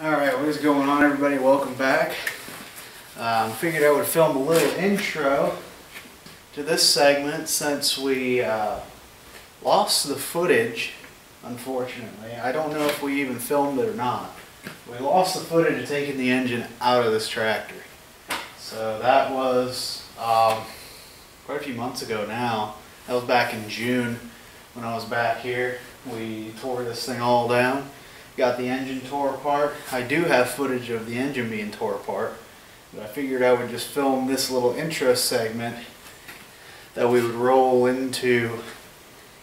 Alright, what is going on, everybody? Welcome back. Figured I would film a little intro to this segment since we lost the footage, unfortunately. I don't know if we even filmed it or not. We lost the footage of taking the engine out of this tractor. So that was quite a few months ago now. That was back in June when I was back here. We tore this thing all down. Got the engine tore apart. I do have footage of the engine being tore apart, but I figured I would just film this little intro segment that we would roll into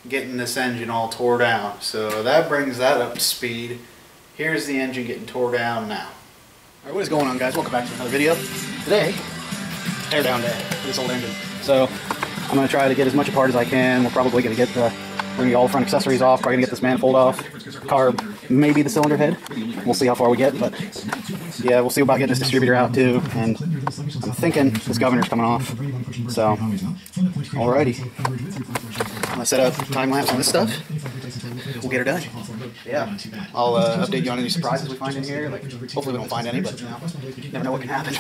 getting this engine all tore down. So that brings that up to speed. Here's the engine getting tore down now. Alright, what is going on, guys? Welcome back to another video. Today, teardown day for this old engine. So I'm going to try to get as much apart as I can. We're probably going to get all the front accessories off, probably going to get this manifold off, carb, maybe the cylinder head. We'll see how far we get, but yeah, we'll see about getting this distributor out too. And I'm thinking this governor's coming off. So, alrighty. I'm going to set up time lapse on this stuff. We'll get her done. Yeah, I'll update you on any surprises we find in here. Like, hopefully we don't find any, but you know, you never know what can happen.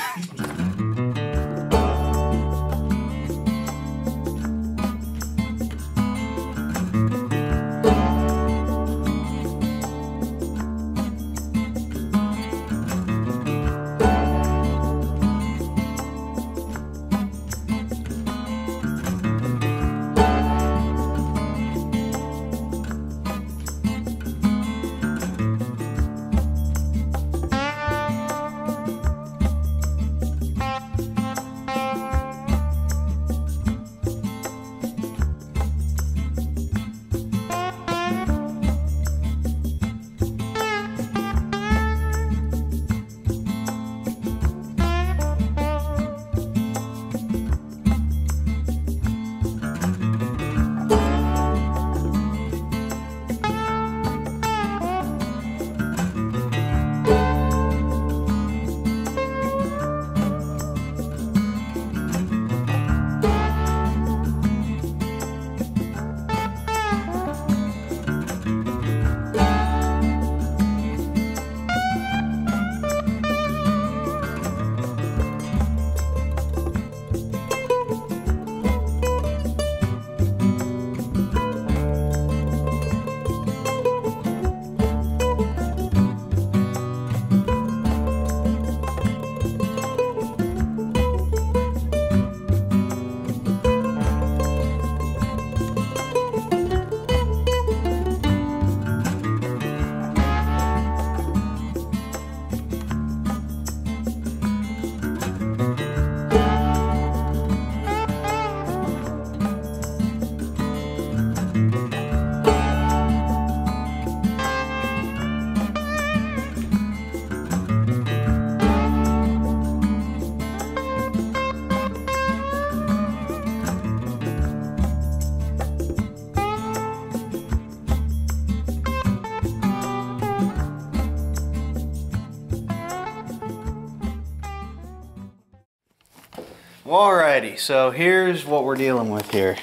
Alrighty, so here's what we're dealing with here.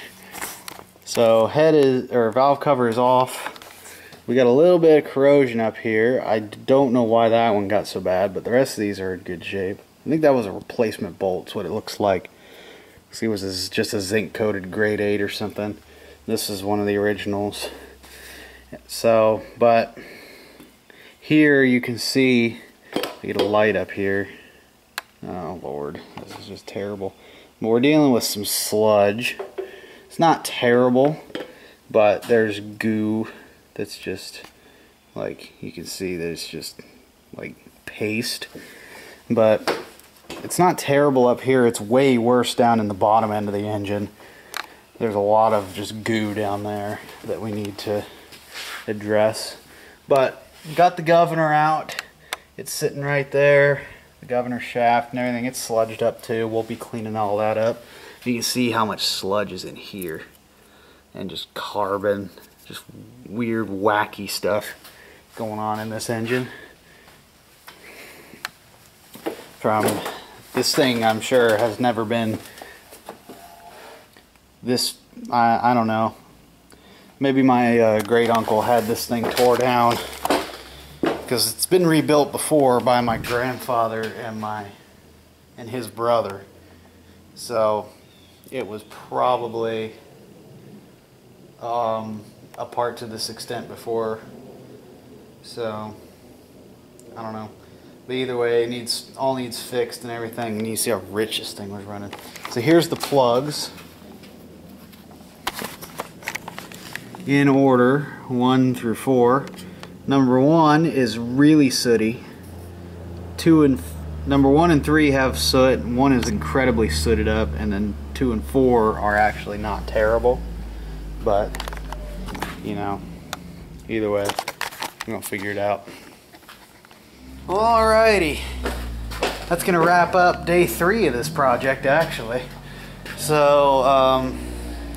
So valve cover is off. We got a little bit of corrosion up here. I don't know why that one got so bad, but the rest of these are in good shape. I think that was a replacement bolt, is what it looks like. See, it was just a zinc coated grade 8 or something. This is one of the originals. So, but here you can see, I get a light up here. Oh Lord, this is just terrible. But we're dealing with some sludge. It's not terrible, but there's goo that's just, like, you can see that it's just like paste. But it's not terrible up here. It's way worse down in the bottom end of the engine. There's a lot of just goo down there that we need to address. But got the governor out. It's sitting right there. The governor shaft and everything, it's sludged up too. We'll be cleaning all that up. You can see how much sludge is in here, and just carbon, just weird wacky stuff going on in this engine. From this thing, I'm sure has never been this, I don't know, maybe my great uncle had this thing tore down because it's been rebuilt before by my grandfather and his brother. So it was probably apart to this extent before. So I don't know. But either way, it all needs fixed and everything. And you see how rich this thing was running. So here's the plugs in order, 1 through 4. Number 1 is really sooty. Number 1 and 3 have soot. 1 is incredibly sooted up, and then 2 and 4 are actually not terrible. But you know, either way, we're gonna figure it out. Alrighty, that's gonna wrap up day 3 of this project, actually. So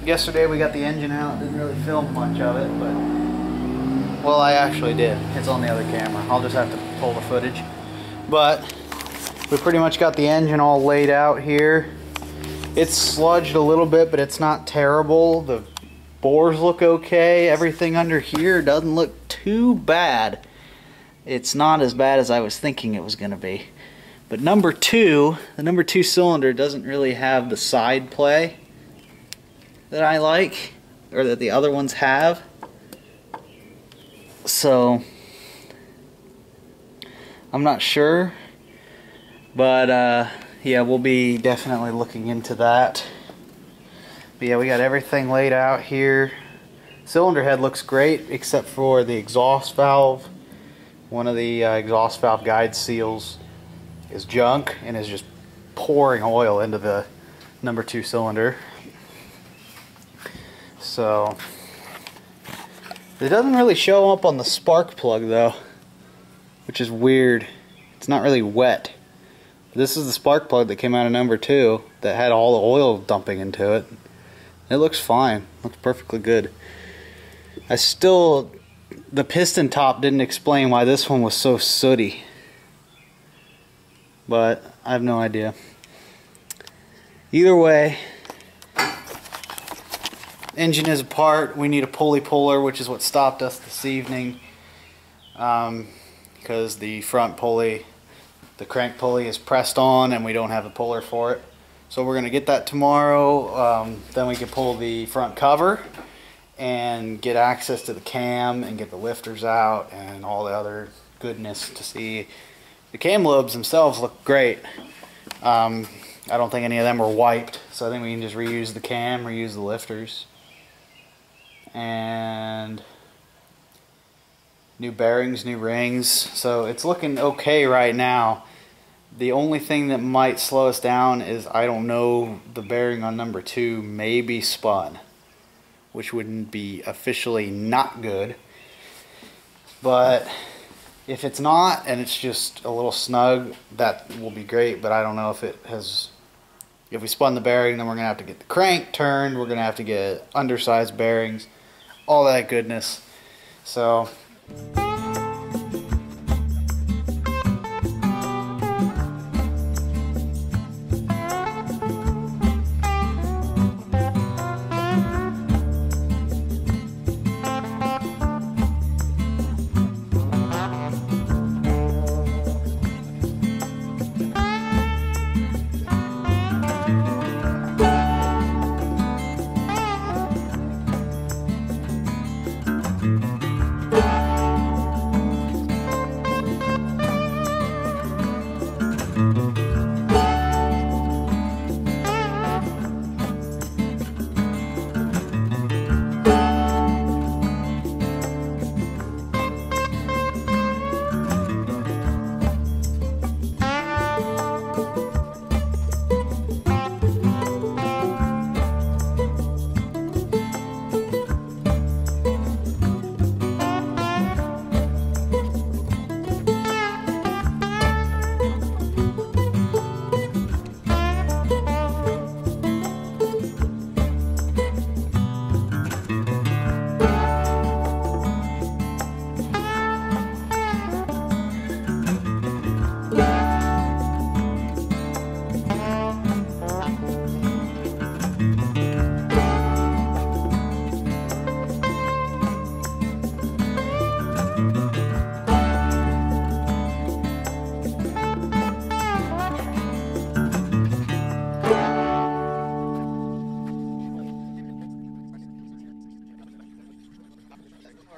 yesterday we got the engine out. Didn't really film much of it, but well, I actually did. It's on the other camera. I'll just have to pull the footage. But we pretty much got the engine all laid out here. It's sludged a little bit, but it's not terrible. The bores look okay. Everything under here doesn't look too bad. It's not as bad as I was thinking it was going to be. But the number 2 cylinder doesn't really have the side play that I like, or that the other ones have. So I'm not sure, but yeah, we'll be definitely looking into that. But yeah, we got everything laid out here. Cylinder head looks great except for the exhaust valve. One of the exhaust valve guide seals is junk and is just pouring oil into the number 2 cylinder. So it doesn't really show up on the spark plug though, which is weird. It's not really wet. This is the spark plug that came out of number 2 that had all the oil dumping into it. It looks fine. Looks perfectly good. The piston top didn't explain why this one was so sooty, but I have no idea. Either way, engine is apart. We need a pulley puller, which is what stopped us this evening, because the front pulley, the crank pulley, is pressed on and we don't have a puller for it. So we're going to get that tomorrow. Then we can pull the front cover and get access to the cam and get the lifters out and all the other goodness to see. The cam lobes themselves look great. I don't think any of them were wiped, so I think we can just reuse the cam, reuse the lifters. And new bearings, new rings. So it's looking okay right now. The only thing that might slow us down is, I don't know, the bearing on number 2 may be spun, which wouldn't be officially not good. But if it's not and it's just a little snug, that will be great. But I don't know if it has. If we spun the bearing, then we're gonna have to get the crank turned. We're gonna have to get undersized bearings, all that goodness. So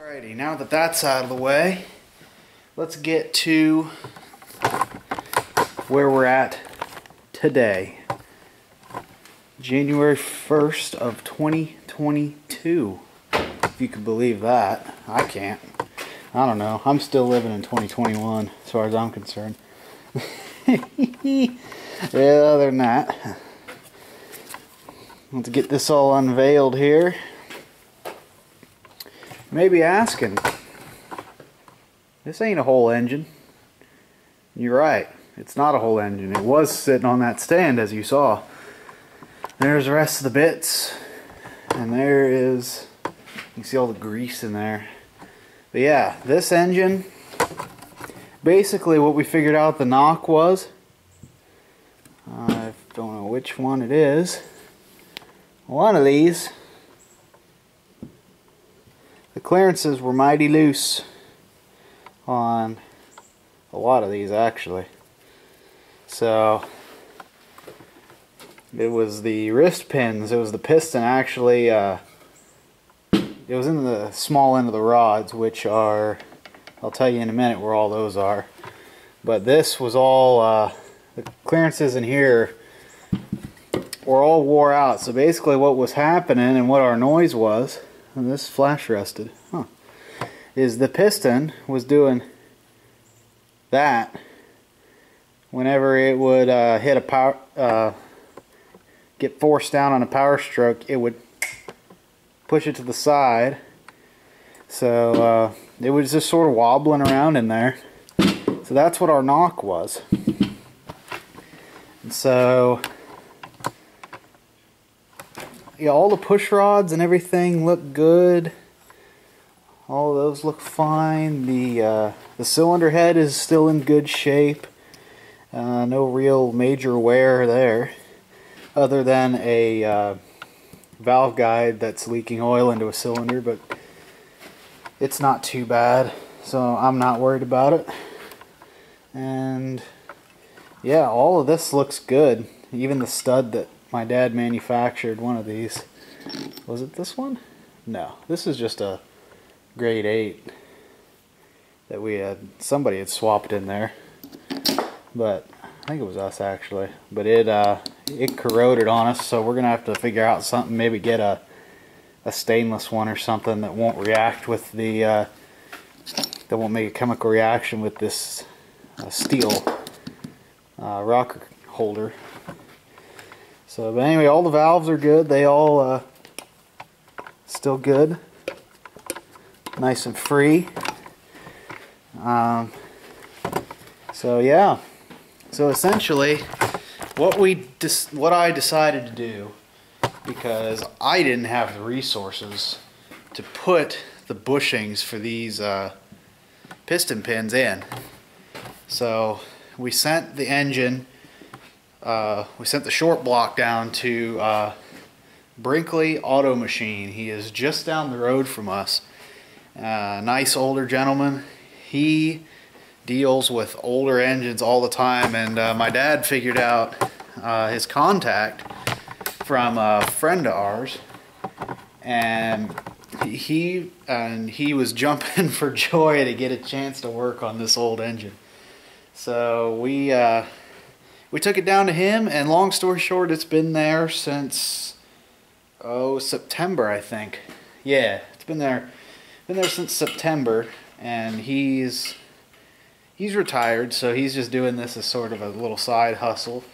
Alrighty, now that that's out of the way, let's get to where we're at today. January 1st of 2022. If you can believe that. I can't. I don't know. I'm still living in 2021 as far as I'm concerned. Yeah, other than that, let's get this all unveiled here. You may be asking, this ain't a whole engine. You're right, it's not a whole engine. It was sitting on that stand as you saw. There's the rest of the bits, and there is, you can see all the grease in there. But yeah, this engine, basically what we figured out the knock was, I don't know which one it is, one of these, the clearances were mighty loose on a lot of these actually. So it was the wrist pins, it was the piston actually, it was in the small end of the rods, which are, I'll tell you in a minute where all those are. But this was all, the clearances in here were all wore out. So basically what was happening and what our noise was, and this flash rested, is the piston was doing that whenever it would hit a power, get forced down on a power stroke, it would push it to the side. So it was just sort of wobbling around in there. So that's what our knock was. And so yeah, all the push rods and everything look good. All of those look fine. The cylinder head is still in good shape. No real major wear there, other than a valve guide that's leaking oil into a cylinder, but it's not too bad, so I'm not worried about it. And yeah, all of this looks good. Even the stud that my dad manufactured, one of these. Was it this one? No, this is just a grade 8 that we had, somebody had swapped in there, but I think it was us actually. But it corroded on us, so we're gonna have to figure out something, maybe get a stainless one or something that won't react with the that won't make a chemical reaction with this steel rocker holder. So, but anyway, all the valves are good. They all still good, nice and free. So yeah, so essentially what I decided to do, because I didn't have the resources to put the bushings for these piston pins in, so we sent the engine, we sent the short block down to Brinkley Auto Machine. He is just down the road from us. Nice older gentleman. He deals with older engines all the time, and my dad figured out his contact from a friend of ours, and he was jumping for joy to get a chance to work on this old engine. So we took it down to him, and long story short, it's been there since September, I think. Yeah, it's been there since September, and he's retired, so he's just doing this as sort of a little side hustle.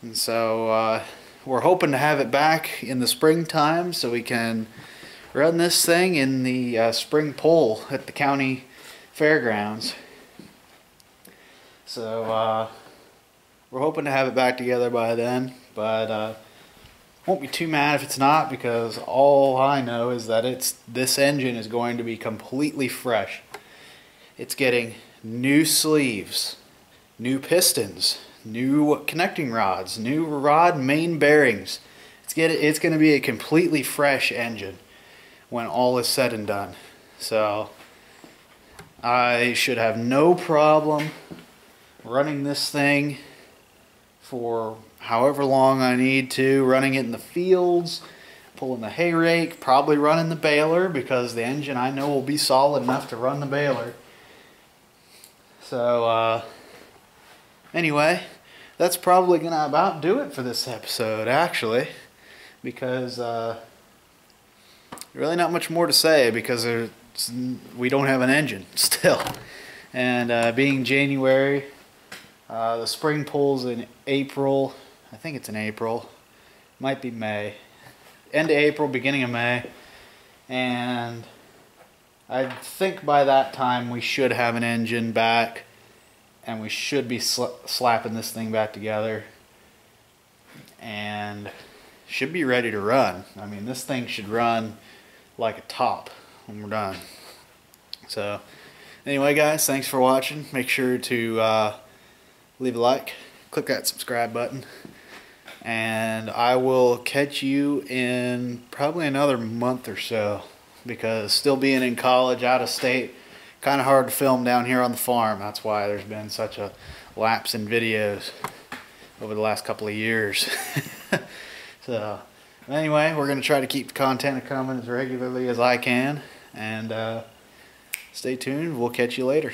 And so we're hoping to have it back in the springtime so we can run this thing in the spring pull at the county fairgrounds. So we're hoping to have it back together by then, but won't be too mad if it's not, because all I know is that this engine is going to be completely fresh. It's getting new sleeves, new pistons, new connecting rods, new rod main bearings. It's going to be a completely fresh engine when all is said and done. So I should have no problem running this thing for however long I need to, running it in the fields, pulling the hay rake, probably running the baler, because the engine I know will be solid enough to run the baler. So anyway, that's probably gonna about do it for this episode, actually, because really not much more to say, because we don't have an engine still. And being January, the spring pulls in April. I think it's in April, might be May, end of April, beginning of May, and I think by that time we should have an engine back, and we should be slapping this thing back together, and should be ready to run. I mean, this thing should run like a top when we're done. So anyway, guys, thanks for watching. Make sure to leave a like, click that subscribe button, and I will catch you in probably another month or so, because still being in college out of state, kind of hard to film down here on the farm. That's why there's been such a lapse in videos over the last couple of years. So anyway, we're going to try to keep the content coming as regularly as I can, and stay tuned. We'll catch you later.